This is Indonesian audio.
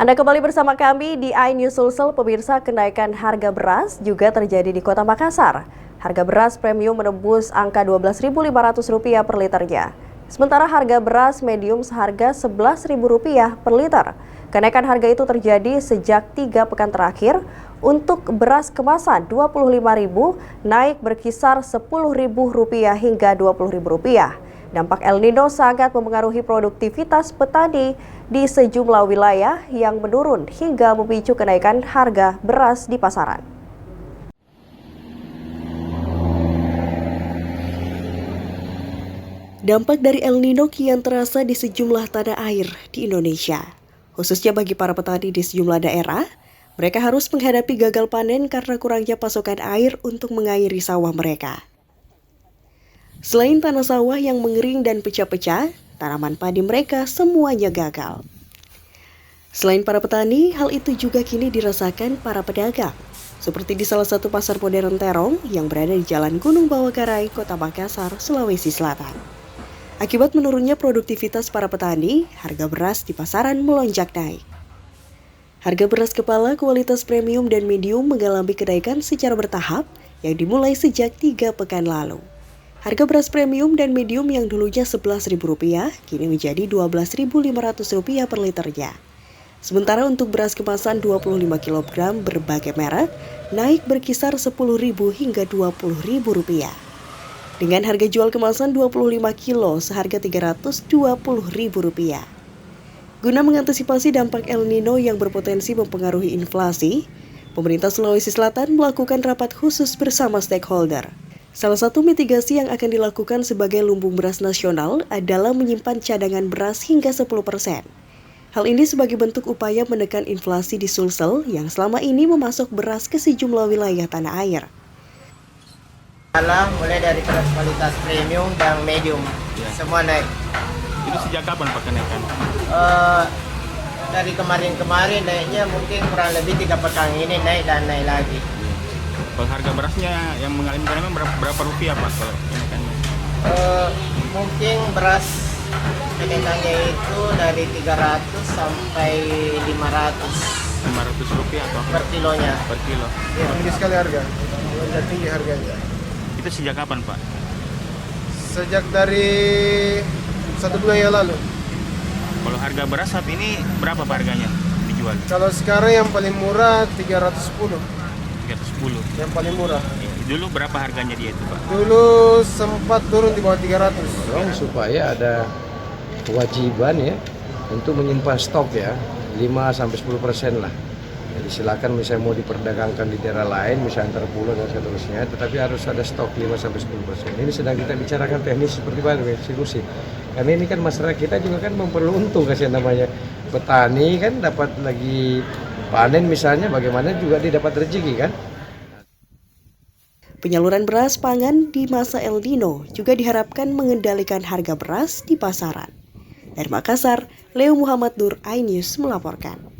Anda kembali bersama kami di iNews Sulsel. Pemirsa, kenaikan harga beras juga terjadi di Kota Makassar. Harga beras premium menembus angka Rp12.500 per liternya. Sementara harga beras medium seharga Rp11.000 per liter. Kenaikan harga itu terjadi sejak 3 pekan terakhir. Untuk beras kemasan Rp25.000 naik berkisar Rp10.000 hingga Rp20.000. Dampak El Nino sangat mempengaruhi produktivitas petani di sejumlah wilayah yang menurun hingga memicu kenaikan harga beras di pasaran. Dampak dari El Nino kian terasa di sejumlah tanah air di Indonesia. Khususnya bagi para petani di sejumlah daerah, mereka harus menghadapi gagal panen karena kurangnya pasokan air untuk mengairi sawah mereka. Selain tanah sawah yang mengering dan pecah-pecah, tanaman padi mereka semuanya gagal. Selain para petani, hal itu juga kini dirasakan para pedagang. Seperti di salah satu pasar modern Terong yang berada di Jalan Gunung Bawakarai, Kota Makassar, Sulawesi Selatan. Akibat menurunnya produktivitas para petani, harga beras di pasaran melonjak naik. Harga beras kepala kualitas premium dan medium mengalami kenaikan secara bertahap yang dimulai sejak 3 pekan lalu. Harga beras premium dan medium yang dulunya Rp11.000 kini menjadi Rp12.500 per liternya. Sementara untuk beras kemasan 25 kg berbagai merek naik berkisar Rp10.000 hingga Rp20.000. Dengan harga jual kemasan 25 kilo seharga Rp320.000. Guna mengantisipasi dampak El Nino yang berpotensi mempengaruhi inflasi, pemerintah Sulawesi Selatan melakukan rapat khusus bersama stakeholder. Salah satu mitigasi yang akan dilakukan sebagai lumbung beras nasional adalah menyimpan cadangan beras hingga 10%. Hal ini sebagai bentuk upaya menekan inflasi di Sulsel yang selama ini memasok beras ke sejumlah wilayah tanah air. Mulai dari beras kualitas premium dan medium, semua naik. Itu sejak kapan Pak kenaikan? Dari kemarin naiknya mungkin kurang lebih 3 pekan ini naik dan naik lagi. Kalau harga berasnya yang mengalami kenaikan berapa rupiah Pak kalau kenaikannya? Mungkin beras kenaikannya itu dari 300 sampai 500. Rp500 atau per kilonya. Per kilo. Ya. Tinggi sekali harga, melonjak tinggi harganya. Itu sejak kapan Pak? Sejak dari 1 bulan yang lalu. Kalau harga beras saat ini berapa Pak harganya dijual? Kalau sekarang yang paling murah 310. 310. Yang paling murah. Dulu berapa harganya dia itu Pak? Dulu sempat turun di bawah 300. Supaya ada kewajiban ya untuk menyimpan stok ya 5-10% lah. Jadi silakan misalnya mau diperdagangkan di daerah lain, misalnya antar pulau dan seterusnya, tetapi harus ada stok 5-10%. Ini sedang kita bicarakan teknis seperti apa solusi. Karena ini kan masyarakat kita juga kan memperuntung kasih namanya petani kan dapat lagi panen misalnya, bagaimana juga dia dapat rezeki kan. Penyaluran beras pangan di masa El Nino juga diharapkan mengendalikan harga beras di pasaran. Dari Makassar, Leo Muhammad Nur, iNews melaporkan.